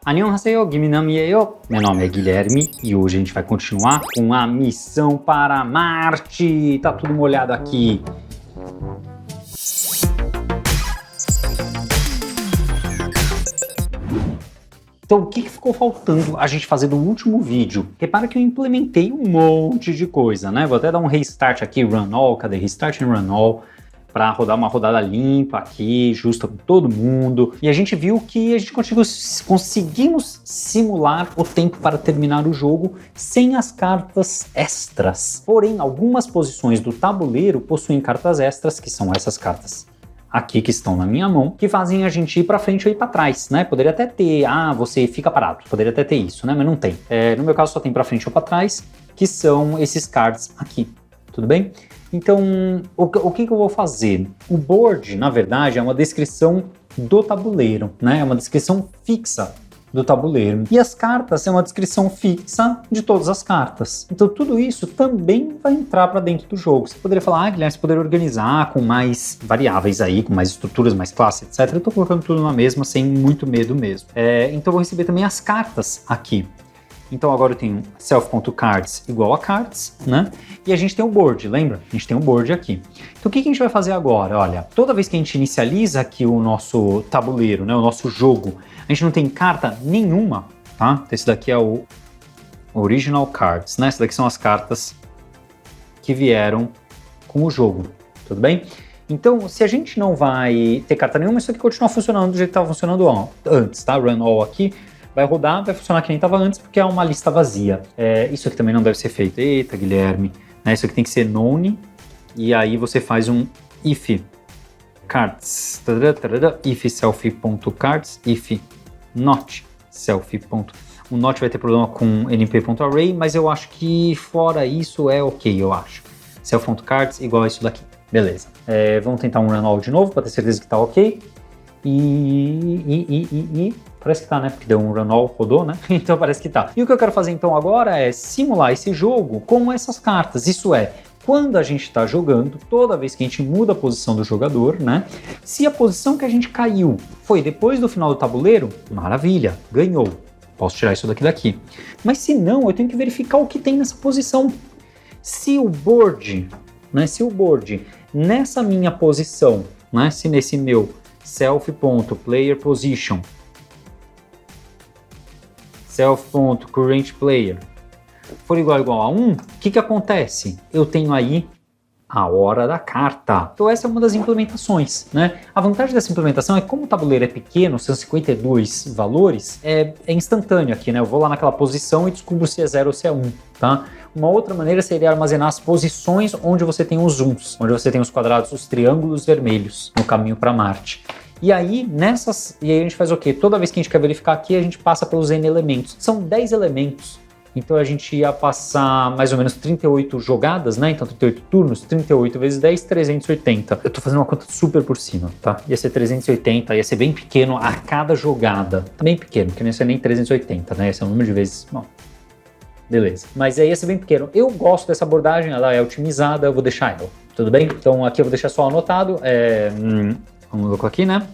Annyeonghaseyo, Giminamieyo. Meu nome é Guilherme e hoje a gente vai continuar com a missão para Marte. Tá tudo molhado aqui. Então, o que ficou faltando a gente fazer do último vídeo? Repara que eu implementei um monte de coisa, né? Vou até dar um restart aqui, run all, cadê? Restart and run all. Para rodar uma rodada limpa aqui, justa com todo mundo. E a gente viu que a gente conseguimos simular o tempo para terminar o jogo sem as cartas extras. Porém, algumas posições do tabuleiro possuem cartas extras, que são essas cartas aqui que estão na minha mão, que fazem a gente ir para frente ou ir para trás, né? Poderia até ter, você fica parado, poderia até ter isso, né? Mas não tem. No meu caso só tem para frente ou para trás, que são esses cards aqui, tudo bem? Então, o que eu vou fazer? O board, na verdade, é uma descrição do tabuleiro, né? É uma descrição fixa do tabuleiro. E as cartas é uma descrição fixa de todas as cartas. Então, tudo isso também vai entrar para dentro do jogo. Você poderia falar, Guilherme, você poderia organizar com mais variáveis aí, com mais estruturas, mais classes, etc. Eu tô colocando tudo na mesma, sem muito medo mesmo. Então, eu vou receber também as cartas aqui. Então agora eu tenho self.cards igual a cards, né? E a gente tem o board, lembra? A gente tem o board aqui. Então o que a gente vai fazer agora? Olha, toda vez que a gente inicializa aqui o nosso tabuleiro, né, o nosso jogo, a gente não tem carta nenhuma, tá? Esse daqui é o original cards, né? Essas daqui são as cartas que vieram com o jogo, tudo bem? Então, se a gente não vai ter carta nenhuma, isso aqui continua funcionando do jeito que estava funcionando antes, tá? Run all aqui. Vai rodar, vai funcionar que nem estava antes, porque é uma lista vazia. Isso aqui também não deve ser feito. Eita, Guilherme. Né? Isso aqui tem que ser known, e aí você faz um if cards, if self.cards, if not self. O not vai ter problema com np.array, mas eu acho que fora isso é ok, eu acho. Self.cards igual a isso daqui. Beleza. Vamos tentar um run all de novo, para ter certeza que está ok. Parece que tá, né? Porque deu um run all, rodou, né? Então parece que tá. E o que eu quero fazer então agora é simular esse jogo com essas cartas. Isso é, quando a gente tá jogando, toda vez que a gente muda a posição do jogador, né? Se a posição que a gente caiu foi depois do final do tabuleiro, maravilha, ganhou. Posso tirar isso daqui. Mas se não, eu tenho que verificar o que tem nessa posição. Se o board, né? Se o board nessa minha posição, né? Se nesse meu self.playerPosition self.currentPlayer for igual a 1, o que acontece? Eu tenho aí a hora da carta. Então essa é uma das implementações, né? A vantagem dessa implementação é que como o tabuleiro é pequeno, são 52 valores, é instantâneo aqui, né? Eu vou lá naquela posição e descubro se é 0 ou se é 1, tá? Uma outra maneira seria armazenar as posições onde você tem os zooms, onde você tem os quadrados, os triângulos vermelhos no caminho para Marte. E aí a gente faz o quê? Toda vez que a gente quer verificar aqui, a gente passa pelos N elementos. São 10 elementos. Então a gente ia passar mais ou menos 38 jogadas, né? Então 38 turnos, 38 vezes 10, 380. Eu tô fazendo uma conta super por cima, tá? Ia ser 380, ia ser bem pequeno a cada jogada. Bem pequeno, porque não ia ser nem 380, né? Esse é o número de vezes... Bom, beleza. Mas aí ia ser bem pequeno. Eu gosto dessa abordagem, ela é otimizada, eu vou deixar ela. Tudo bem? Então aqui eu vou deixar só anotado. Vamos colocar aqui, né?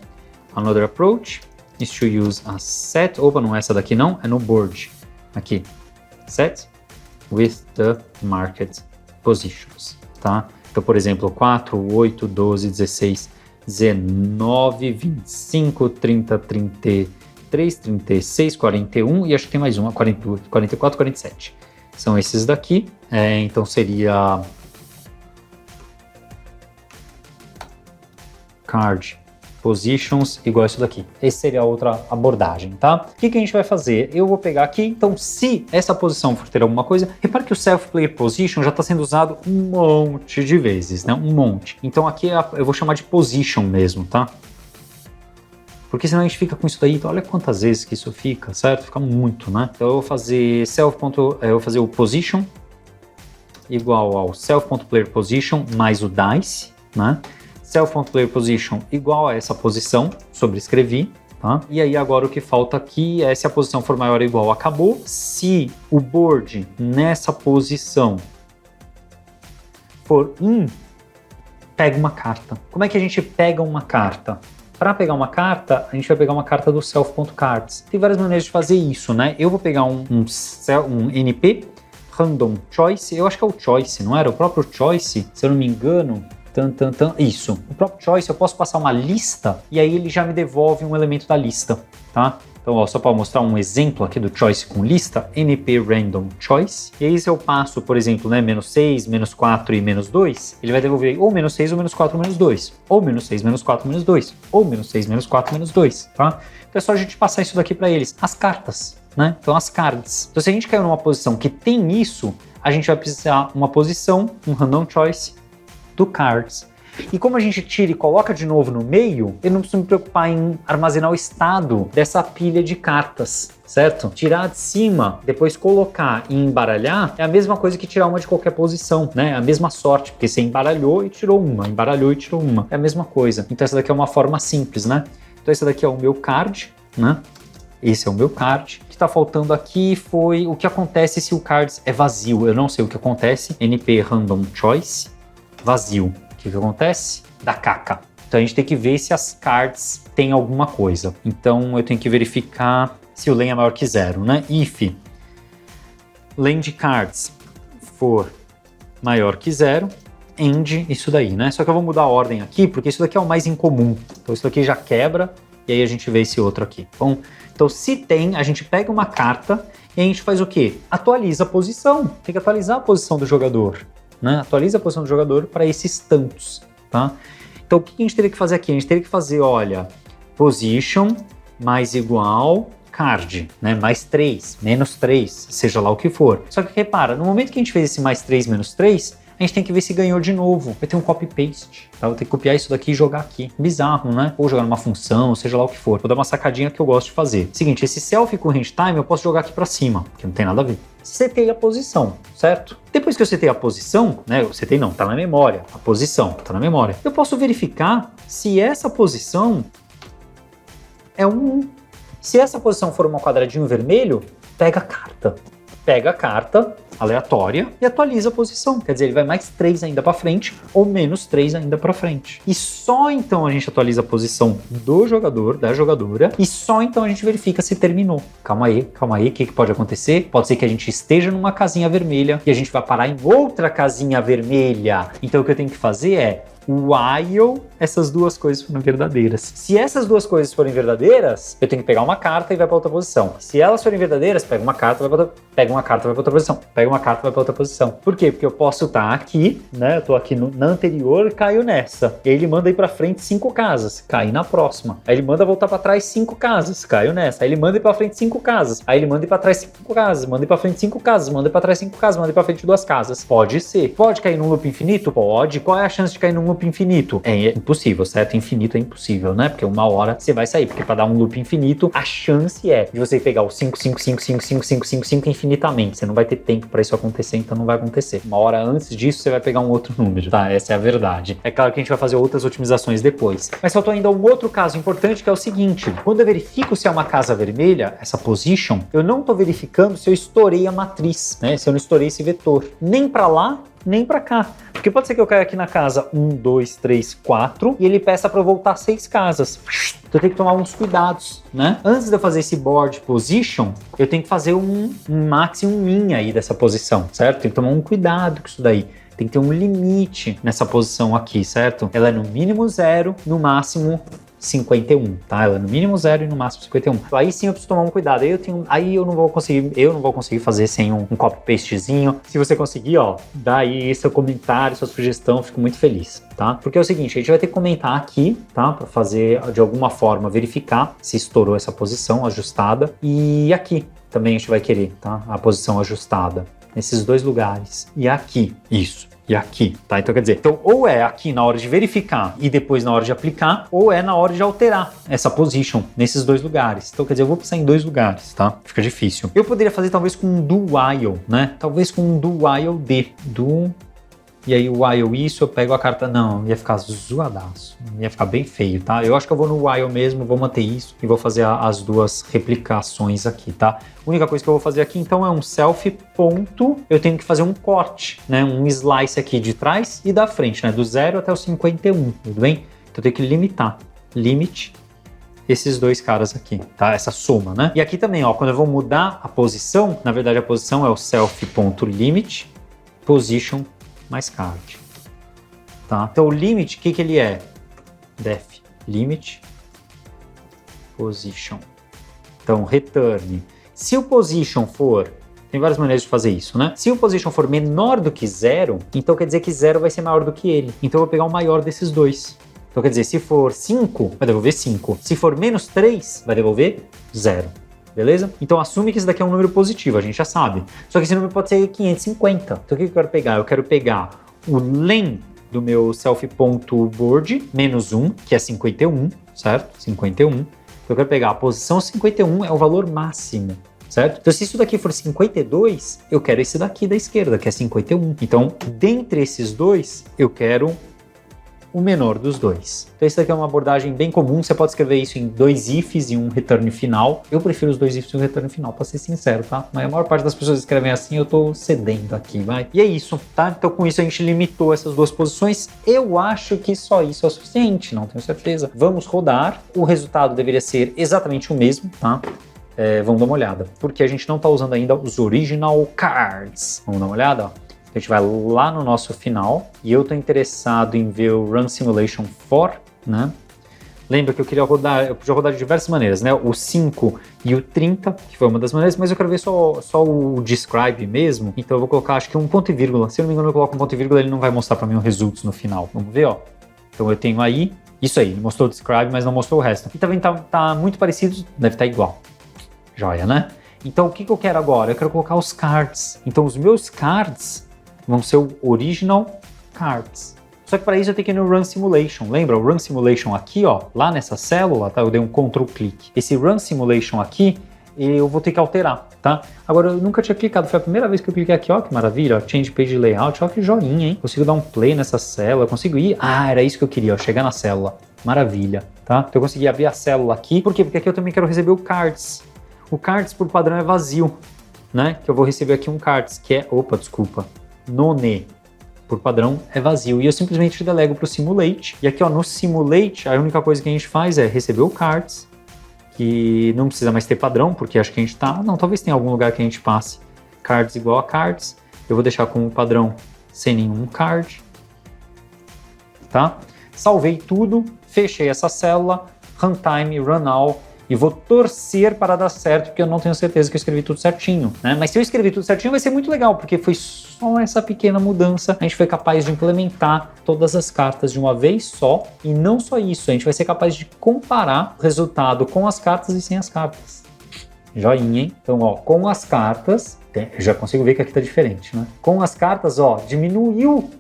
Another approach is to use a set. Opa, não é essa daqui não, é no board. Aqui. Set with the market positions, tá? Então, por exemplo, 4, 8, 12, 16, 19, 25, 30, 33, 36, 41 e acho que tem mais uma, 48, 44, 47. São esses daqui. Então seria card positions igual a isso daqui. Essa seria a outra abordagem, tá? O que a gente vai fazer? Eu vou pegar aqui, então se essa posição for ter alguma coisa, repare que o self-player position já está sendo usado um monte de vezes, né? Um monte. Então aqui eu vou chamar de position mesmo, tá? Porque senão a gente fica com isso daí, então olha quantas vezes que isso fica, certo? Fica muito, né? Então eu vou fazer eu vou fazer o position igual ao self.playerPosition mais o dice, né? Self.playerPosition igual a essa posição, sobrescrevi, tá? E aí agora o que falta aqui é se a posição for maior ou igual, acabou. Se o board nessa posição for 1, pega uma carta. Como é que a gente pega uma carta? Para pegar uma carta, a gente vai pegar uma carta do self.cards. Tem várias maneiras de fazer isso, né? Eu vou pegar um NP, Random Choice, eu acho que é o Choice, não era? O próprio Choice, se eu não me engano, isso. O próprio Choice, eu posso passar uma lista e aí ele já me devolve um elemento da lista, tá? Então, ó, só para mostrar um exemplo aqui do Choice com lista, NP Random Choice. E aí se eu passo, por exemplo, né, -6, -4 e -2, ele vai devolver ou -6 ou -4 ou -2, ou -6, -4, -2, ou -6, -4, -2, tá? Então é só a gente passar isso daqui para eles, as cartas, né? Então as cards. Então se a gente caiu numa posição que tem isso, a gente vai precisar uma posição, um Random Choice do cards. E como a gente tira e coloca de novo no meio, eu não preciso me preocupar em armazenar o estado dessa pilha de cartas, certo? Tirar de cima, depois colocar e embaralhar é a mesma coisa que tirar uma de qualquer posição, né? É a mesma sorte, porque você embaralhou e tirou uma, embaralhou e tirou uma. É a mesma coisa. Então essa daqui é uma forma simples, né? Então esse daqui é o meu card, né? Esse é o meu card. O que está faltando aqui foi o que acontece se o card é vazio. Eu não sei o que acontece. NP Random Choice, vazio. O que acontece? Dá caca. Então a gente tem que ver se as cards têm alguma coisa. Então eu tenho que verificar se o len é maior que 0, né? If len de cards for maior que 0, end isso daí, né? Só que eu vou mudar a ordem aqui, porque isso daqui é o mais incomum. Então isso daqui já quebra, e aí a gente vê esse outro aqui. Bom, então se tem, a gente pega uma carta e a gente faz o quê? Atualiza a posição. Tem que atualizar a posição do jogador, né? Atualiza a posição do jogador para esses tantos, tá? Então o que a gente teria que fazer aqui? A gente teria que fazer, olha, position mais igual card, né? Mais 3, menos 3, seja lá o que for. Só que repara, no momento que a gente fez esse mais 3, menos 3, a gente tem que ver se ganhou de novo. Vai ter um copy-paste, tá? Vou ter que copiar isso daqui e jogar aqui. Bizarro, né? Ou jogar numa função, seja lá o que for. Vou dar uma sacadinha que eu gosto de fazer. Seguinte, esse self com range time eu posso jogar aqui pra cima, que não tem nada a ver. Setei a posição, certo? Depois que eu setei a posição, né? Eu setei não, tá na memória. A posição tá na memória. Eu posso verificar se essa posição é um 1. Se essa posição for um quadradinho vermelho, pega a carta. Pega a carta aleatória e atualiza a posição. Quer dizer, ele vai mais 3 ainda para frente ou menos 3 ainda para frente. E só então a gente atualiza a posição do jogador, da jogadora, e só então a gente verifica se terminou. Calma aí, o que pode acontecer? Pode ser que a gente esteja numa casinha vermelha e a gente vai parar em outra casinha vermelha. Então o que eu tenho que fazer é while essas duas coisas forem verdadeiras. Se essas duas coisas forem verdadeiras, eu tenho que pegar uma carta e vai para outra posição. Se elas forem verdadeiras, pega uma carta, vai para outra, pega uma carta, vai para outra posição. Pega uma carta, vai para outra posição. Por quê? Porque eu posso estar aqui, né? Eu tô aqui na anterior, caio nessa. E aí ele manda ir para frente 5 casas, cai na próxima. Aí ele manda voltar para trás 5 casas, caio nessa. Aí ele manda ir para frente 5 casas. Aí ele manda ir para trás 5 casas, manda ir para frente 5 casas, manda ir para trás 5 casas, manda ir para frente 2 casas. Pode ser. Pode cair num loop infinito? Pode. Qual é a chance de cair num loop infinito? É impossível, certo? Infinito é impossível, né? Porque uma hora você vai sair, porque para dar um loop infinito, a chance é de você pegar o 5, 5, 5, 5, 5, 5, 5, 5 infinitamente. Você não vai ter tempo para isso acontecer, então não vai acontecer. Uma hora antes disso, você vai pegar um outro número, tá? Essa é a verdade. É claro que a gente vai fazer outras otimizações depois. Mas faltou ainda um outro caso importante, que é o seguinte. Quando eu verifico se é uma casa vermelha, essa position, eu não tô verificando se eu estourei a matriz, né? Se eu não estourei esse vetor. Nem para lá, nem para cá. Porque pode ser que eu caia aqui na casa 1, 2, 3, 4 e ele peça para eu voltar 6 casas. Então eu tenho que tomar uns cuidados, né? Antes de eu fazer esse board position, eu tenho que fazer um max e um min aí dessa posição, certo? Tem que tomar um cuidado com isso daí. Tem que ter um limite nessa posição aqui, certo? Ela é no mínimo 0, no máximo 51, tá? Ela é no mínimo 0 e no máximo 51. Então, aí sim eu preciso tomar um cuidado. Aí eu não vou conseguir fazer sem um copy-pastezinho. Se você conseguir, ó, dá aí seu comentário, sua sugestão, fico muito feliz, tá? Porque é o seguinte, a gente vai ter que comentar aqui, tá? Para fazer, de alguma forma, verificar se estourou essa posição ajustada. E aqui também a gente vai querer, tá? A posição ajustada. Nesses dois lugares. E aqui, isso. E aqui, tá? Então quer dizer, ou é aqui na hora de verificar e depois na hora de aplicar, ou é na hora de alterar essa position nesses dois lugares. Então quer dizer, eu vou precisar em dois lugares, tá? Fica difícil. Eu poderia fazer talvez com um do while, né? Talvez com um do while de, e aí o while isso, eu pego a carta, não, ia ficar zoadaço, ia ficar bem feio, tá? Eu acho que eu vou no while mesmo, vou manter isso e vou fazer as duas replicações aqui, tá? A única coisa que eu vou fazer aqui, então, é um self ponto, eu tenho que fazer um corte, né? Um slice aqui de trás e da frente, né? Do 0 até o 51, tudo bem? Então eu tenho que limitar. limit esses dois caras aqui, tá? Essa soma, né? E aqui também, ó, quando eu vou mudar a posição, na verdade a posição é o self.limit position mais card, tá? Então o limit, o que que ele é? Def limit position. Então return. Se o position for, tem várias maneiras de fazer isso, né? Se o position for menor do que 0, então quer dizer que 0 vai ser maior do que ele. Então eu vou pegar o maior desses dois. Então quer dizer, se for 5, vai devolver 5. Se for menos 3, vai devolver 0. Beleza? Então assume que esse daqui é um número positivo, a gente já sabe. Só que esse número pode ser 550. Então o que eu quero pegar? Eu quero pegar o len do meu self.board, menos 1, que é 51, certo? 51. Então eu quero pegar a posição 51, é o valor máximo. Certo? Então, se isso daqui for 52, eu quero esse daqui da esquerda, que é 51. Então, dentre esses dois, eu quero o menor dos dois. Então, esse daqui é uma abordagem bem comum. Você pode escrever isso em 2 ifs e um return final. Eu prefiro os 2 ifs e um return final, para ser sincero, tá? Mas a maior parte das pessoas escrevem assim, eu tô cedendo aqui, vai. E é isso, tá? Então, com isso, a gente limitou essas duas posições. Eu acho que só isso é o suficiente, não tenho certeza. Vamos rodar. O resultado deveria ser exatamente o mesmo, tá? Vamos dar uma olhada, porque a gente não está usando ainda os original cards. Vamos dar uma olhada, ó. A gente vai lá no nosso final e eu estou interessado em ver o Run Simulation for, né? Lembra que eu podia rodar de diversas maneiras, né? O 5 e o 30, que foi uma das maneiras, mas eu quero ver só o describe mesmo. Então eu vou colocar, acho que um ponto e vírgula. Se eu não me engano, eu coloco um ponto e vírgula, ele não vai mostrar para mim o results no final. Vamos ver, ó. Então eu tenho aí, isso aí, ele mostrou o describe, mas não mostrou o resto. E também tá muito parecido, deve estar igual. Joia, né? Então o que eu quero agora? Eu quero colocar os cards. Então os meus cards vão ser o original cards. Só que para isso eu tenho que ir no Run Simulation. Lembra? O Run Simulation aqui, ó, lá nessa célula, tá? Eu dei um Ctrl clique. Esse Run Simulation aqui, eu vou ter que alterar, tá? Agora eu nunca tinha clicado, foi a primeira vez que eu cliquei aqui, ó, que maravilha, ó, Change Page Layout, ó, que joinha, hein? Consigo dar um play nessa célula, consigo ir, era isso que eu queria, ó, chegar na célula. Maravilha, tá? Então eu consegui abrir a célula aqui, por quê? Porque aqui eu também quero receber o cards. O cards por padrão é vazio, né? Que eu vou receber aqui um cards, que é, none, por padrão é vazio. E eu simplesmente delego para o simulate. E aqui, ó, no simulate, a única coisa que a gente faz é receber o cards, que não precisa mais ter padrão, porque acho que a gente tá... Não, talvez tenha algum lugar que a gente passe cards igual a cards. Eu vou deixar como padrão sem nenhum card, tá? Salvei tudo, fechei essa célula, runtime, run all, e vou torcer para dar certo, porque eu não tenho certeza que eu escrevi tudo certinho, né? Mas se eu escrevi tudo certinho vai ser muito legal, porque foi só essa pequena mudança, a gente foi capaz de implementar todas as cartas de uma vez só, e não só isso, a gente vai ser capaz de comparar o resultado com as cartas e sem as cartas. Joinha, hein? Então, ó, com as cartas, eu já consigo ver que aqui tá diferente, né? Com as cartas, ó, diminuiu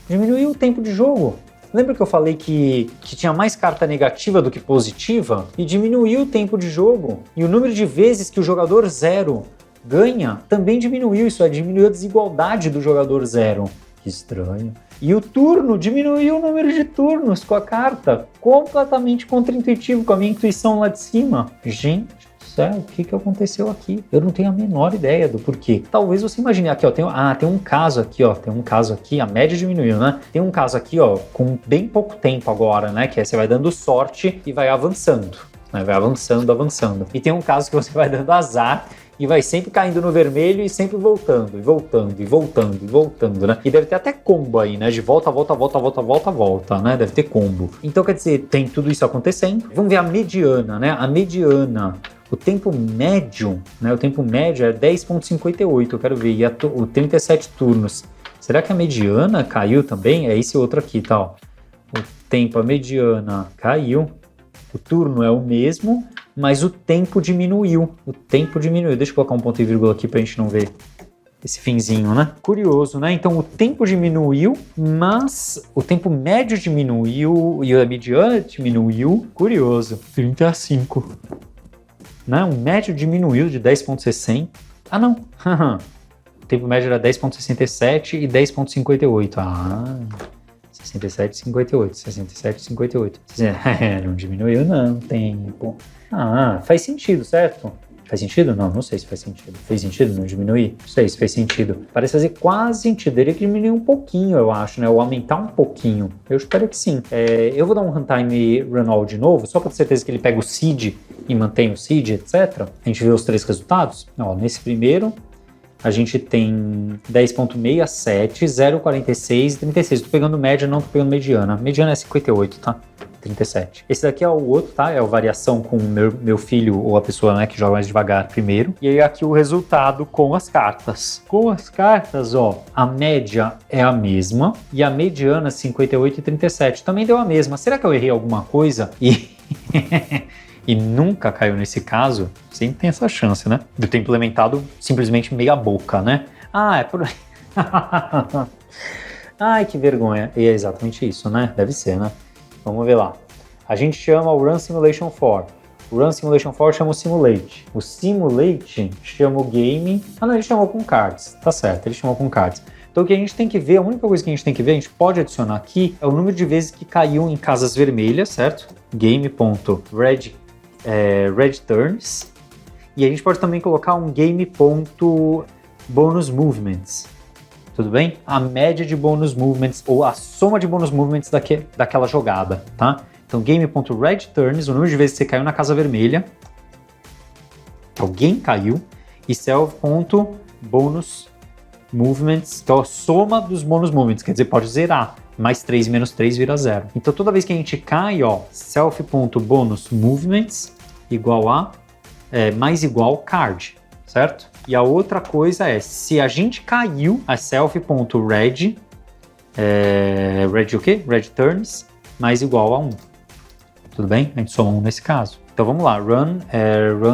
o tempo de jogo. Lembra que eu falei que tinha mais carta negativa do que positiva? E diminuiu o tempo de jogo. E o número de vezes que o jogador 0 ganha também diminuiu. Isso diminuiu a desigualdade do jogador 0. Que estranho. E o turno diminuiu o número de turnos com a carta. Completamente contra-intuitivo com a minha intuição lá de cima. Gente do céu, o que aconteceu aqui? Eu não tenho a menor ideia do porquê. Talvez você imagine, aqui ó, tem um caso aqui, ó, a média diminuiu, né? Tem um caso aqui, ó, com bem pouco tempo agora, né? Que é você vai dando sorte e vai avançando, né? Vai avançando. E tem um caso que você vai dando azar e vai sempre caindo no vermelho e sempre voltando, né? E deve ter até combo aí, né? De volta, né? Deve ter combo. Então, quer dizer, tem tudo isso acontecendo. Vamos ver a mediana, né? A mediana, o tempo médio, né? O tempo médio é 10,58, eu quero ver. E o 37 turnos. Será que a mediana caiu também? É esse outro aqui, tá? Ó. O tempo, a mediana caiu. O turno é o mesmo, mas o tempo diminuiu. Deixa eu colocar um ponto e vírgula aqui pra gente não ver esse finzinho, né? Curioso, né? Então o tempo diminuiu, mas o tempo médio diminuiu e a mediana diminuiu. Curioso. 35. Né? O médio diminuiu de 10,60. Ah, não. O tempo médio era 10,67 e 10,58. 67,58. Não diminuiu não, tempo. Faz sentido, certo? Faz sentido? Não, não sei se faz sentido. Fez sentido não diminuir? Não sei se fez sentido. Parece fazer quase sentido. Teria que diminuir um pouquinho, eu acho, né? Ou aumentar um pouquinho. Eu espero que sim. Eu vou dar um runtime run all de novo, só para ter certeza que ele pega o seed e mantém o seed, etc. A gente vê os 3 resultados. Ó, nesse primeiro, a gente tem 10.67, 0.46 e 36. Tô pegando média, não tô pegando mediana. Mediana é 58, tá? 37. Esse daqui é o outro, tá? É a variação com o meu filho ou a pessoa, né, que joga mais devagar primeiro. E aí aqui o resultado com as cartas. Com as cartas, ó, a média é a mesma e a mediana 58 e 37. Também deu a mesma. Será que eu errei alguma coisa? E nunca caiu nesse caso? Sempre tem essa chance, né? De eu ter implementado simplesmente meia boca, né? Ah, é por... Ai, que vergonha. E é exatamente isso, né? Deve ser, né? Vamos ver lá. A gente chama o Run Simulation for. O Run Simulation for chama o Simulate. O Simulate chama o Game... Ah, não, ele chamou com cards. Tá certo, ele chamou com cards. Então o que a gente tem que ver, a única coisa que a gente tem que ver, a gente pode adicionar aqui, é o número de vezes que caiu em casas vermelhas, certo? Game.red turns. E a gente pode também colocar um game.bonus movements. Tudo bem? A média de bonus movements ou a soma de bonus movements daquela jogada, tá? Então, game.redturns, o número de vezes que você caiu na casa vermelha, alguém caiu, e self.bonus movements, então a soma dos bonus movements, quer dizer, pode zerar, mais 3 menos 3 vira 0. Então, toda vez que a gente cai, ó, self.bonus movements igual a, mais igual card, certo? E a outra coisa é, se a gente caiu, a self.red, red o quê? Red turns, mais igual a 1. Tudo bem? A gente soma 1 nesse caso. Então vamos lá, run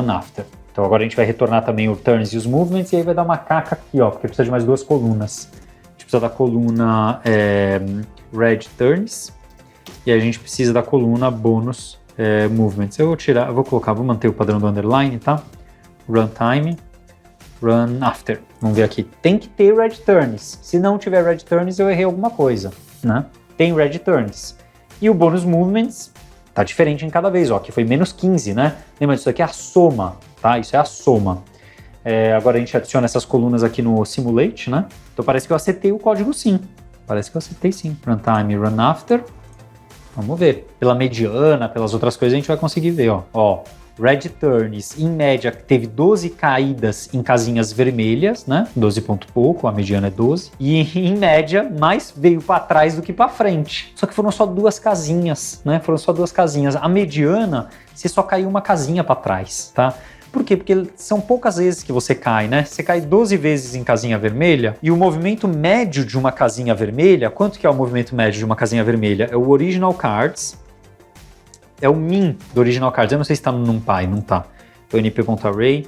after. Então agora a gente vai retornar também o turns e os movements, e aí vai dar uma caca aqui, ó, porque precisa de mais 2 colunas. A gente precisa da coluna red turns, e a gente precisa da coluna bonus movements. Eu vou manter o padrão do underline, tá? Runtime. Run after. Vamos ver aqui. Tem que ter red turns. Se não tiver red turns, eu errei alguma coisa, né? Tem red turns. E o bonus movements tá diferente em cada vez, ó. Aqui foi menos 15, né? Lembra, isso aqui é a soma, tá? Isso é a soma. Agora a gente adiciona essas colunas aqui no simulate, né? Então parece que eu acertei o código sim. Parece que eu acertei sim. Runtime, run after. Vamos ver. Pela mediana, pelas outras coisas, a gente vai conseguir ver, ó. Red turns, em média, teve 12 caídas em casinhas vermelhas, né? 12 ponto pouco, a mediana é 12. E em média, mais veio para trás do que para frente. Só que foram só 2 casinhas, né? Foram só 2 casinhas. A mediana, você só caiu uma casinha para trás, tá? Por quê? Porque são poucas vezes que você cai, né? Você cai 12 vezes em casinha vermelha e o movimento médio de uma casinha vermelha, quanto que é o movimento médio de uma casinha vermelha? É o original cards, é o min do original cards. Eu não sei se está no NumPy, não tá. Então np.array,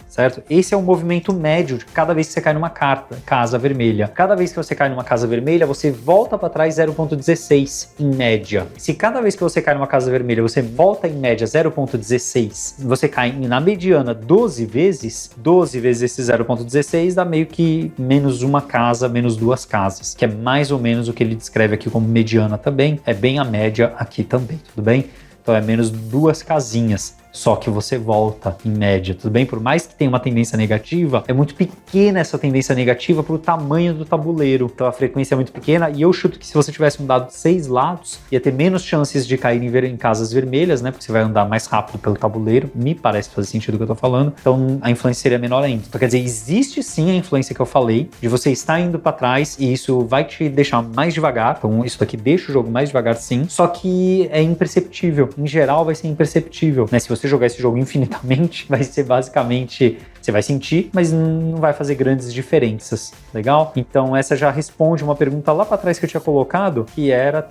certo? Esse é o movimento médio de cada vez que você cai numa casa vermelha. Cada vez que você cai numa casa vermelha, você volta para trás 0.16 em média. Se cada vez que você cai numa casa vermelha, você volta em média 0.16, você cai na mediana 12 vezes esse 0.16 dá meio que menos uma casa, menos 2 casas, que é mais ou menos o que ele descreve aqui como mediana também. É bem a média aqui também, tudo bem? Então é menos 2 casinhas. Só que você volta em média, tudo bem? Por mais que tenha uma tendência negativa, é muito pequena essa tendência negativa para o tamanho do tabuleiro. Então a frequência é muito pequena e eu chuto que se você tivesse um dado de 6 lados, ia ter menos chances de cair em casas vermelhas, né? Porque você vai andar mais rápido pelo tabuleiro. Me parece fazer sentido o que eu tô falando. Então a influência seria menor ainda. Então quer dizer, existe sim a influência que eu falei, de você estar indo para trás e isso vai te deixar mais devagar. Então isso daqui deixa o jogo mais devagar sim, só que é imperceptível. Em geral vai ser imperceptível, né? Se você jogar esse jogo infinitamente, vai ser basicamente, você vai sentir, mas não vai fazer grandes diferenças, legal? Então essa já responde uma pergunta lá para trás que eu tinha colocado, que era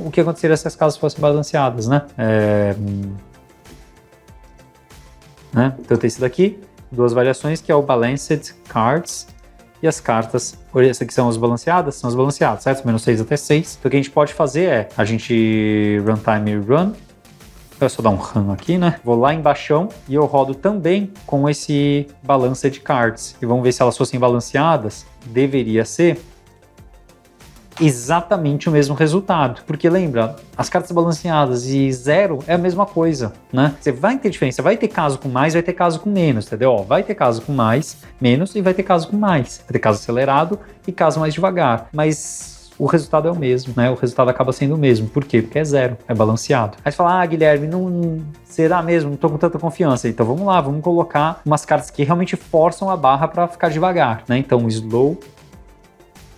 o que aconteceria se as casas fossem balanceadas, né? Então tem esse daqui, 2 variações, que é o Balanced Cards, e as cartas, essas aqui são as balanceadas, certo? Menos 6 até 6. Então o que a gente pode fazer é, a gente runtime run, é só dar um run aqui, né? Vou lá embaixo e eu rodo também com esse Balanced Cards. E vamos ver se elas fossem balanceadas. Deveria ser exatamente o mesmo resultado. Porque lembra, as cartas balanceadas e 0 é a mesma coisa, né? Você vai ter diferença, vai ter caso com mais, vai ter caso com menos, entendeu? Ó, vai ter caso com mais, menos e vai ter caso com mais. Vai ter caso acelerado e caso mais devagar. Mas o resultado é o mesmo, né? O resultado acaba sendo o mesmo. Por quê? Porque é 0, é balanceado. Aí você fala, Guilherme, não será mesmo? Não tô com tanta confiança. Então vamos lá, vamos colocar umas cartas que realmente forçam a barra para ficar devagar, né? Então, slow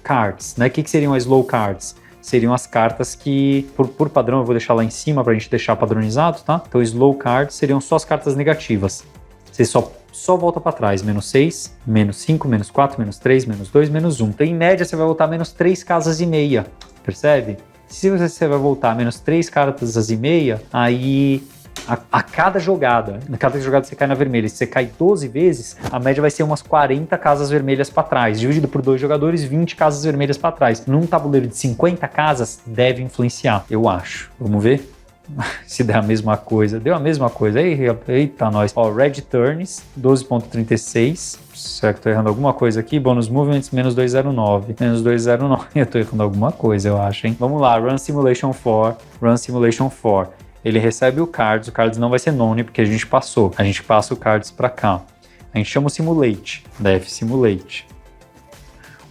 cards, né? O que seriam as slow cards? Seriam as cartas que, por padrão, eu vou deixar lá em cima pra gente deixar padronizado, tá? Então, slow cards seriam só as cartas negativas. Você só volta para trás, menos 6, menos 5, menos 4, menos 3, menos 2, menos 1. Então, em média, você vai voltar menos 3 casas e meia, percebe? Se você vai voltar menos 3 cartas e meia, aí a cada jogada você cai na vermelha. Se você cai 12 vezes, a média vai ser umas 40 casas vermelhas para trás. Dividido por 2 jogadores, 20 casas vermelhas para trás. Num tabuleiro de 50 casas, deve influenciar, eu acho. Vamos ver? Se der a mesma coisa. Deu a mesma coisa. Eita, nós. Ó, Red Turns, 12.36. Será que eu tô errando alguma coisa aqui? Bonus Movements, menos 209. Menos 209. Eu tô errando alguma coisa, eu acho, hein? Vamos lá, Run Simulation 4. Run Simulation 4. Ele recebe o cards não vai ser none, porque a gente passou. A gente passa o cards para cá. A gente chama o Simulate, def Simulate.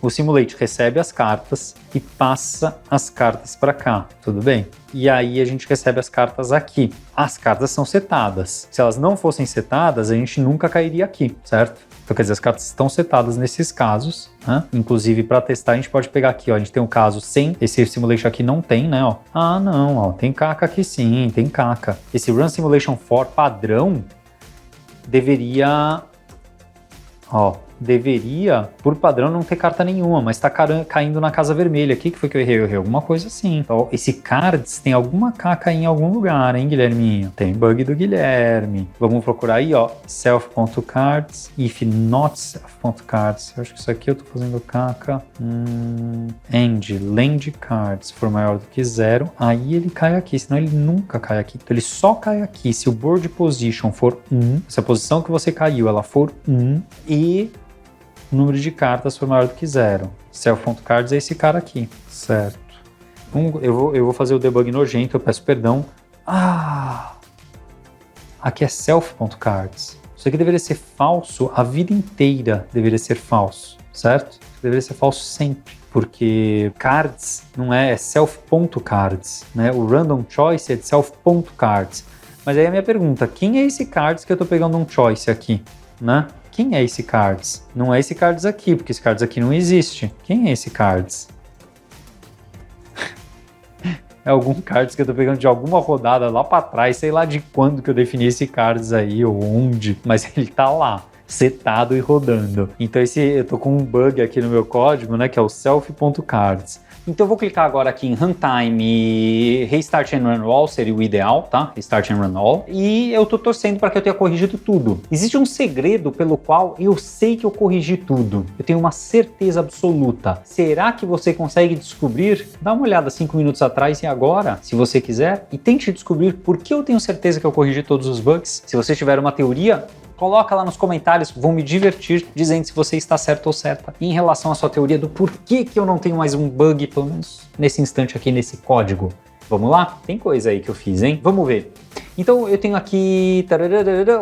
O Simulate recebe as cartas e passa as cartas para cá, tudo bem? E aí a gente recebe as cartas aqui. As cartas são setadas. Se elas não fossem setadas, a gente nunca cairia aqui, certo? Então, quer dizer, as cartas estão setadas nesses casos, né? Inclusive, para testar, a gente pode pegar aqui, ó. A gente tem um caso sem, esse Simulation aqui não tem, né? Ó. Ah, não, ó. Tem caca aqui sim, tem caca. Esse Run Simulation 4 padrão deveria, por padrão, não ter carta nenhuma, mas tá caindo na casa vermelha. O que foi que eu errei? Eu errei alguma coisa assim. Então, esse cards tem alguma caca em algum lugar, hein, Guilherminho? Tem bug do Guilherme. Vamos procurar aí, ó, self.cards, if not self.cards. Eu acho que isso aqui eu tô fazendo caca. Land cards for maior do que 0. Aí ele cai aqui, senão ele nunca cai aqui. Então, ele só cai aqui se o board position for 1, se a posição que você caiu, ela for 1, e o número de cartas for maior do que 0. Self.cards é esse cara aqui, certo? Eu vou fazer o debug nojento, eu peço perdão. Aqui é self.cards. Isso aqui deveria ser falso, a vida inteira deveria ser falso, certo? Deveria ser falso sempre, porque cards não é self.cards, né? O random choice é de self.cards. Mas aí a minha pergunta, quem é esse cards que eu tô pegando um choice aqui, né? Quem é esse cards? Não é esse cards aqui, porque esse cards aqui não existe. Quem é esse cards? É algum cards que eu tô pegando de alguma rodada lá pra trás, sei lá de quando que eu defini esse cards aí, ou onde, mas ele tá lá, setado e rodando. Então eu tô com um bug aqui no meu código, né, que é o self.cards. Então eu vou clicar agora aqui em Runtime e Restart and Run All seria o ideal, tá? Restart and Run All. E eu tô torcendo para que eu tenha corrigido tudo. Existe um segredo pelo qual eu sei que eu corrigi tudo. Eu tenho uma certeza absoluta. Será que você consegue descobrir? Dá uma olhada 5 minutos atrás e agora, se você quiser, e tente descobrir por que eu tenho certeza que eu corrigi todos os bugs. Se você tiver uma teoria, coloca lá nos comentários, vou me divertir dizendo se você está certo ou certa em relação à sua teoria do porquê que eu não tenho mais um bug, pelo menos nesse instante aqui nesse código. Vamos lá? Tem coisa aí que eu fiz, hein? Vamos ver. Então eu tenho aqui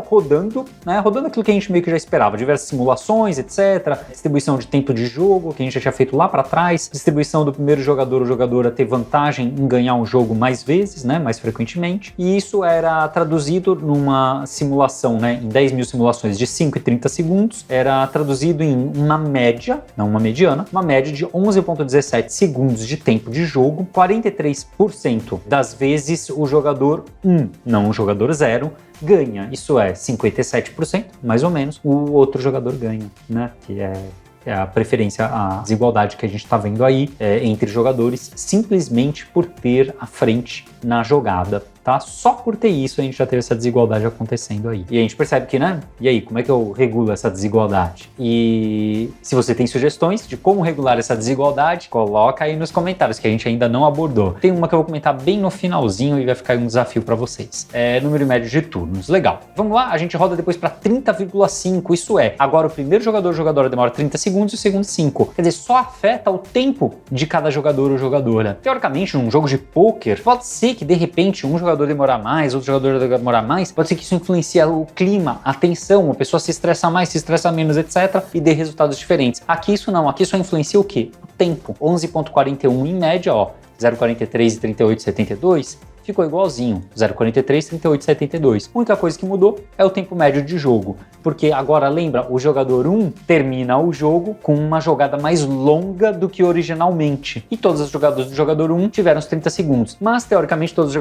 rodando, né? Rodando aquilo que a gente meio que já esperava, diversas simulações, etc. Distribuição de tempo de jogo, que a gente já tinha feito lá para trás. Distribuição do primeiro jogador ou jogadora ter vantagem em ganhar um jogo mais vezes, né? Mais frequentemente. E isso era traduzido numa simulação, né? Em 10 mil simulações de 5 e 30 segundos. Era traduzido em uma média, não uma mediana, uma média de 11,17 segundos de tempo de jogo. 43% das vezes o jogador 1, não o jogador 0, ganha. Isso é 57%, mais ou menos, o outro jogador ganha, né? Que é a preferência, a desigualdade que a gente está vendo aí entre jogadores simplesmente por ter a frente na jogada. tá? Só por ter isso a gente já teve essa desigualdade acontecendo aí. E a gente percebe que, né? E aí, como é que eu regulo essa desigualdade? E se você tem sugestões de como regular essa desigualdade, coloca aí nos comentários, que a gente ainda não abordou. Tem uma que eu vou comentar bem no finalzinho e vai ficar um desafio para vocês. Número médio de turnos. Legal. Vamos lá, a gente roda depois para 30,5. Isso é, agora o primeiro jogador ou jogadora demora 30 segundos e o segundo 5. Quer dizer, só afeta o tempo de cada jogador ou jogadora. Teoricamente, num jogo de pôquer, pode ser que de repente um jogador demorar mais, outro jogador demorar mais, pode ser que isso influencie o clima, a tensão, a pessoa se estressa mais, se estressa menos, etc. e dê resultados diferentes. Aqui isso não, aqui só influencia o quê? O tempo. 11,41 em média, ó, 0,43 e 38,72. Ficou igualzinho, 0,43, 38, 72. A única coisa que mudou é o tempo médio de jogo, porque agora lembra, o jogador 1 termina o jogo com uma jogada mais longa do que originalmente. E todas as jogadas do jogador 1 tiveram os 30 segundos, mas teoricamente todas as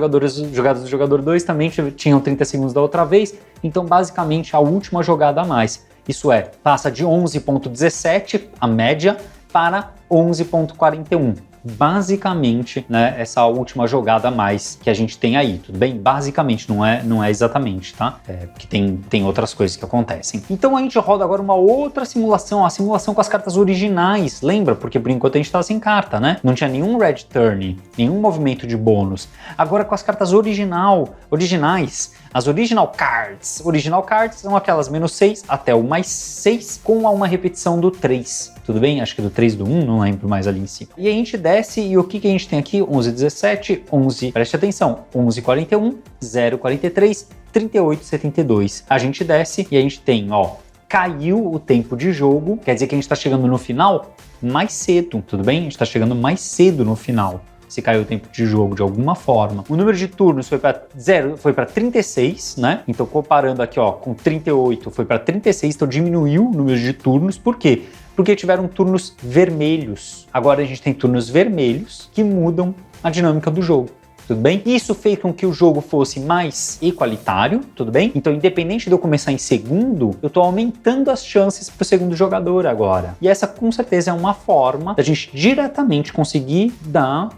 jogadas do jogador 2 também tinham 30 segundos da outra vez, então basicamente a última jogada a mais. Isso é, passa de 11,17 a média para 11,41. Basicamente, né, essa última jogada a mais que a gente tem aí, tudo bem? Basicamente, não é exatamente, tá? Porque tem outras coisas que acontecem. Então a gente roda agora uma outra simulação, a simulação com as cartas originais, lembra? Porque por enquanto a gente tava sem carta, né? Não tinha nenhum red turn, nenhum movimento de bônus. Agora com as cartas originais, as original cards. Original cards são aquelas -6 até o +6 com uma repetição do 3. Tudo bem? Acho que do 3 do 1, não lembro mais ali em cima. E a gente desce e o que a gente tem aqui? 11,17, 11, preste atenção, 11,41, 0,43, 38,72. A gente desce e a gente tem, ó, caiu o tempo de jogo, quer dizer que a gente está chegando no final mais cedo, tudo bem? A gente está chegando mais cedo no final. Se caiu o tempo de jogo de alguma forma. O número de turnos foi para 36, né? Então comparando aqui, ó, com 38 foi para 36, então diminuiu o número de turnos. Por quê? Porque tiveram turnos vermelhos. Agora a gente tem turnos vermelhos que mudam a dinâmica do jogo. Tudo bem? Isso fez com que o jogo fosse mais equalitário, tudo bem? Então, independente de eu começar em segundo, eu tô aumentando as chances pro segundo jogador agora. E essa, com certeza, é uma forma da gente diretamente conseguir dar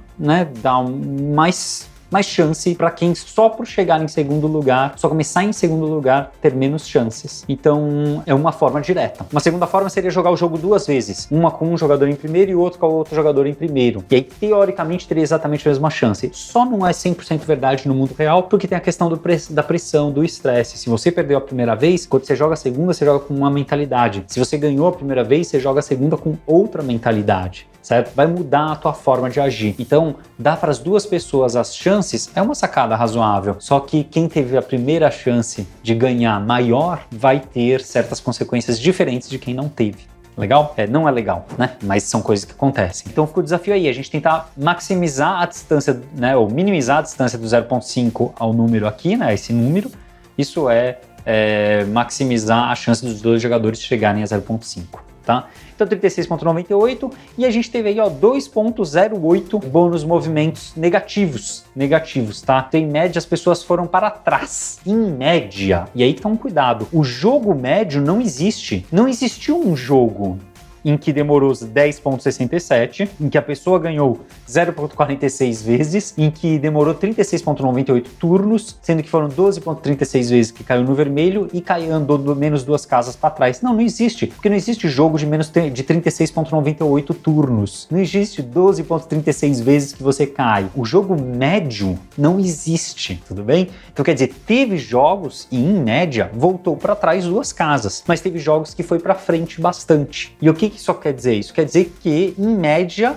mais chance para quem só por chegar em segundo lugar, só começar em segundo lugar, ter menos chances. Então, é uma forma direta. Uma segunda forma seria jogar o jogo duas vezes. Uma com um jogador em primeiro e outro com o outro jogador em primeiro. E aí, teoricamente, teria exatamente a mesma chance. Só não é 100% verdade no mundo real, porque tem a questão da pressão, do estresse. Se você perdeu a primeira vez, quando você joga a segunda, você joga com uma mentalidade. Se você ganhou a primeira vez, você joga a segunda com outra mentalidade. Certo? Vai mudar a tua forma de agir. Então, dar para as duas pessoas as chances é uma sacada razoável. Só que quem teve a primeira chance de ganhar maior vai ter certas consequências diferentes de quem não teve. Legal? Não é legal, né? Mas são coisas que acontecem. Então fica o desafio aí, a gente tentar maximizar a distância, né? Ou minimizar a distância do 0,5 ao número aqui, né? Esse número. Isso é maximizar a chance dos dois jogadores chegarem a 0,5. Tá? Então 36,98 e a gente teve aí, ó, 2,08 bônus movimentos negativos, tá? Então, em média, as pessoas foram para trás, em média. E aí que tá um cuidado, o jogo médio não existe, não existiu um jogo em que demorou 10,67, em que a pessoa ganhou 0,46 vezes, em que demorou 36,98 turnos, sendo que foram 12,36 vezes que caiu no vermelho e andou menos 2 casas para trás. Não existe, porque não existe jogo de 36,98 turnos. Não existe 12,36 vezes que você cai. O jogo médio não existe, tudo bem? Então quer dizer, teve jogos e em média voltou para trás 2 casas, mas teve jogos que foi para frente bastante. E o que isso quer dizer? Isso quer dizer que, em média,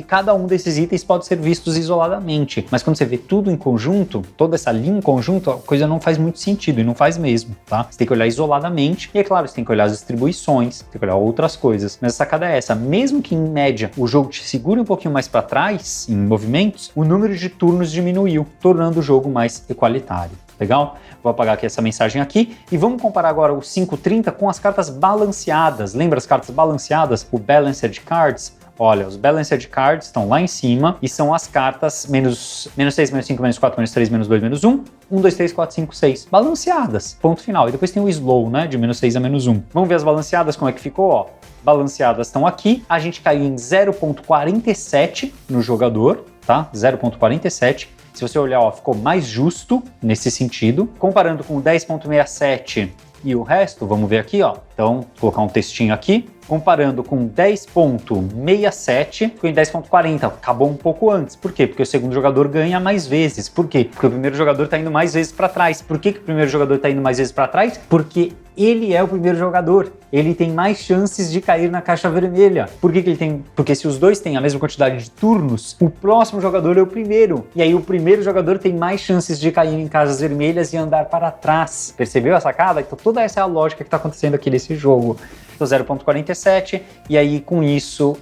cada um desses itens pode ser vistos isoladamente. Mas quando você vê tudo em conjunto, toda essa linha em conjunto, a coisa não faz muito sentido, e não faz mesmo, tá? Você tem que olhar isoladamente, e é claro, você tem que olhar as distribuições, tem que olhar outras coisas. Mas a sacada é essa, mesmo que, em média, o jogo te segure um pouquinho mais para trás, em movimentos, o número de turnos diminuiu, tornando o jogo mais equalitário. Legal? Vou apagar aqui essa mensagem aqui e vamos comparar agora o 5,30 com as cartas balanceadas. Lembra as cartas balanceadas? O Balanced Cards? Olha, os Balanced Cards estão lá em cima e são as cartas menos 6, menos 5, menos 4, menos 3, menos 2, menos 1. 1, 2, 3, 4, 5, 6. Balanceadas. Ponto final. E depois tem o Slow, né? De menos 6 a menos 1. Vamos ver as balanceadas, como é que ficou, ó. Balanceadas estão aqui. A gente caiu em 0,47 no jogador, tá? 0,47. Se você olhar, ó, ficou mais justo nesse sentido. Comparando com o 10.67 e o resto, vamos ver aqui, ó. Então, vou colocar um textinho aqui. Comparando com 10.67, ficou em 10.40, acabou um pouco antes. Por quê? Porque o segundo jogador ganha mais vezes. Por quê? Porque o primeiro jogador está indo mais vezes para trás. Por que o primeiro jogador está indo mais vezes para trás? Porque ele é o primeiro jogador. Ele tem mais chances de cair na caixa vermelha. Por que ele tem? Porque se os dois têm a mesma quantidade de turnos, o próximo jogador é o primeiro. E aí o primeiro jogador tem mais chances de cair em caixas vermelhas e andar para trás. Percebeu a sacada? Então toda essa é a lógica que está acontecendo aqui nesse jogo. Então 0.47, e aí com isso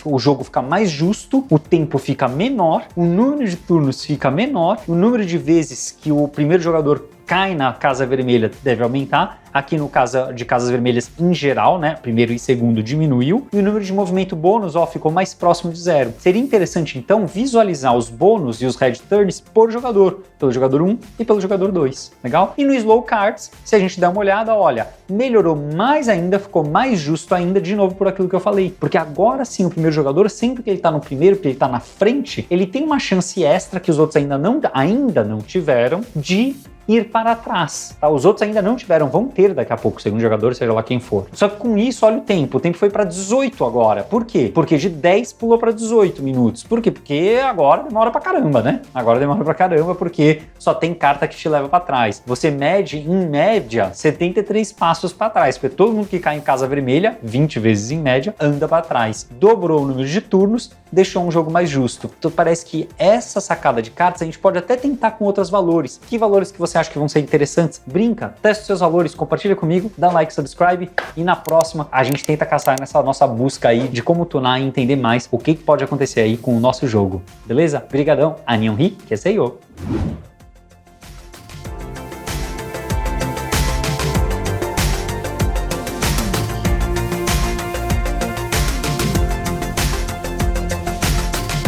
o jogo fica mais justo, o tempo fica menor, o número de turnos fica menor, o número de vezes que o primeiro jogador cai na casa vermelha deve aumentar. Aqui no caso de casas vermelhas em geral, né, primeiro e segundo diminuiu, e o número de movimento bônus, ó, ficou mais próximo de zero. Seria interessante então visualizar os bônus e os red turns por jogador, pelo jogador 1 e pelo jogador 2, legal? E no slow cards, se a gente der uma olhada, olha, melhorou mais ainda, ficou mais justo ainda, de novo por aquilo que eu falei, porque agora sim o primeiro jogador, sempre que ele tá no primeiro, que ele tá na frente, ele tem uma chance extra que os outros ainda não tiveram de ir para trás, tá? Os outros ainda não tiveram, vão ter daqui a pouco, o segundo jogador, seja lá quem for. Só que com isso, olha o tempo foi para 18 agora. Por quê? Porque de 10 pulou para 18 minutos. Por quê? Porque agora demora pra caramba, né? Agora demora pra caramba porque só tem carta que te leva para trás. Você mede, em média, 73 passos para trás, porque todo mundo que cai em casa vermelha, 20 vezes em média, anda para trás. Dobrou o número de turnos, deixou um jogo mais justo. Então parece que essa sacada de cartas a gente pode até tentar com outros valores. Que valores que você acha que vão ser interessantes? Brinca, testa os seus valores, compartilha comigo, dá like, subscribe e na próxima a gente tenta caçar nessa nossa busca aí de como tunar e entender mais o que pode acontecer aí com o nosso jogo. Beleza? Brigadão, Anion Ri, que é Seio.